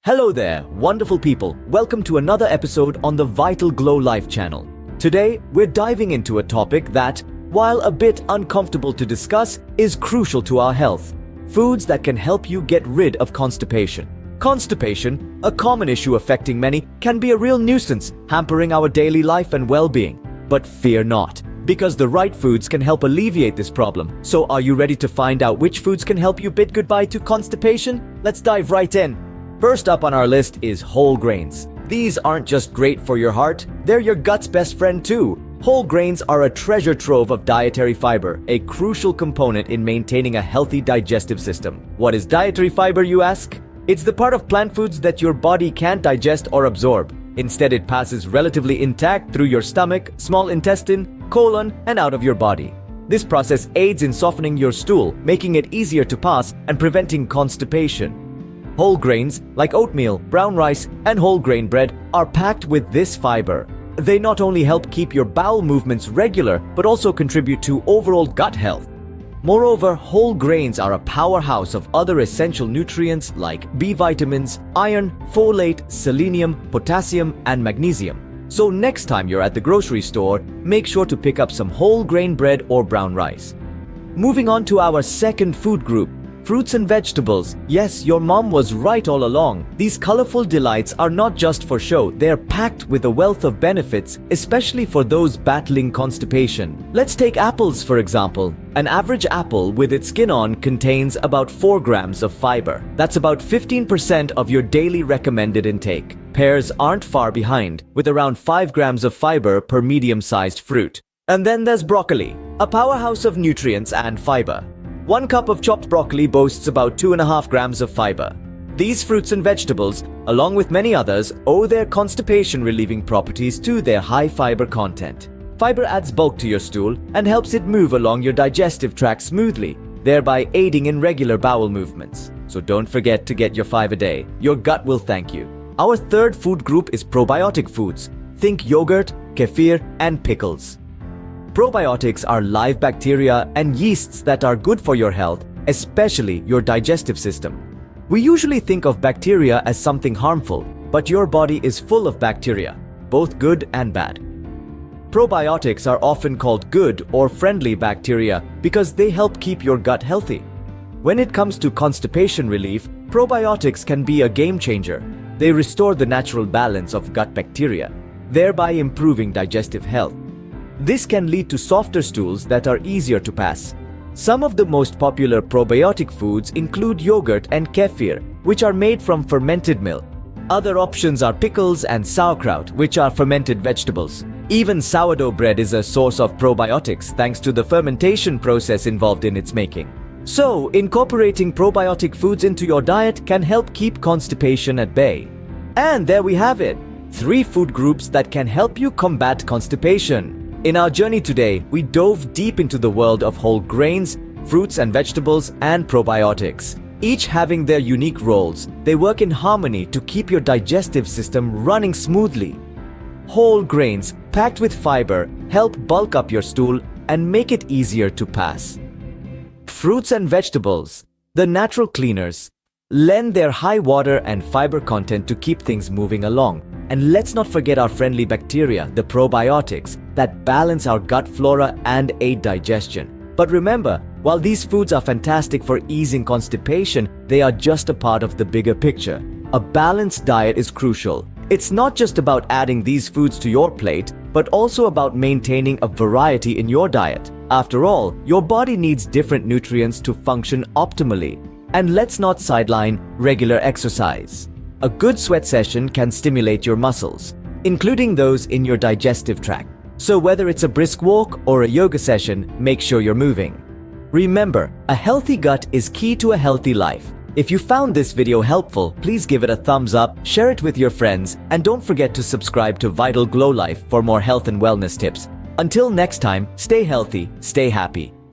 Hello there, wonderful people. Welcome to another episode on the VitalGlow Life channel. Today, we're diving into a topic that, while a bit uncomfortable to discuss, is crucial to our health. Foods that can help you get rid of constipation. Constipation, a common issue affecting many, can be a real nuisance, hampering our daily life and well-being. But fear not, because the right foods can help alleviate this problem. So are you ready to find out which foods can help you bid goodbye to constipation? Let's dive right in. First up on our list is whole grains. These aren't just great for your heart, they're your gut's best friend too. Whole grains are a treasure trove of dietary fiber, a crucial component in maintaining a healthy digestive system. What is dietary fiber, you ask? It's the part of plant foods that your body can't digest or absorb. Instead, it passes relatively intact through your stomach, small intestine, colon, and out of your body. This process aids in softening your stool, making it easier to pass and preventing constipation. Whole grains, like oatmeal, brown rice, and whole grain bread, are packed with this fiber. They not only help keep your bowel movements regular, but also contribute to overall gut health. Moreover, whole grains are a powerhouse of other essential nutrients like B vitamins, iron, folate, selenium, potassium, and magnesium. So next time you're at the grocery store, make sure to pick up some whole grain bread or brown rice. Moving on to our second food group, fruits and vegetables. Yes, your mom was right all along. These colorful delights are not just for show, they're packed with a wealth of benefits, especially for those battling constipation. Let's take apples for example. An average apple with its skin on contains about 4 grams of fiber. That's about 15% of your daily recommended intake. Pears aren't far behind, with around 5 grams of fiber per medium-sized fruit. And then there's broccoli, a powerhouse of nutrients and fiber. 1 cup of chopped broccoli boasts about 2.5 grams of fiber. These fruits and vegetables, along with many others, owe their constipation-relieving properties to their high fiber content. Fiber adds bulk to your stool and helps it move along your digestive tract smoothly, thereby aiding in regular bowel movements. So don't forget to get your 5 a day. Your gut will thank you. Our third food group is probiotic foods. Think yogurt, kefir, and pickles. Probiotics are live bacteria and yeasts that are good for your health, especially your digestive system. We usually think of bacteria as something harmful, but your body is full of bacteria, both good and bad. Probiotics are often called good or friendly bacteria because they help keep your gut healthy. When it comes to constipation relief, probiotics can be a game changer. They restore the natural balance of gut bacteria, thereby improving digestive health. This can lead to softer stools that are easier to pass. Some of the most popular probiotic foods include yogurt and kefir, which are made from fermented milk. Other options are pickles and sauerkraut, which are fermented vegetables. Even sourdough bread is a source of probiotics thanks to the fermentation process involved in its making. So, incorporating probiotic foods into your diet can help keep constipation at bay. And there we have it, 3 food groups that can help you combat constipation. In our journey today, we dove deep into the world of whole grains, fruits and vegetables, and probiotics. Each having their unique roles, they work in harmony to keep your digestive system running smoothly. Whole grains, packed with fiber, help bulk up your stool and make it easier to pass. Fruits and vegetables, the natural cleaners, lend their high water and fiber content to keep things moving along. And let's not forget our friendly bacteria, the probiotics, that balance our gut flora and aid digestion. But remember, while these foods are fantastic for easing constipation, they are just a part of the bigger picture. A balanced diet is crucial. It's not just about adding these foods to your plate, but also about maintaining a variety in your diet. After all, your body needs different nutrients to function optimally. And let's not sideline regular exercise. A good sweat session can stimulate your muscles, including those in your digestive tract. So whether it's a brisk walk or a yoga session, make sure you're moving. Remember, a healthy gut is key to a healthy life. If you found this video helpful, please give it a thumbs up, share it with your friends, and don't forget to subscribe to VitalGlow Life for more health and wellness tips. Until next time, stay healthy, stay happy.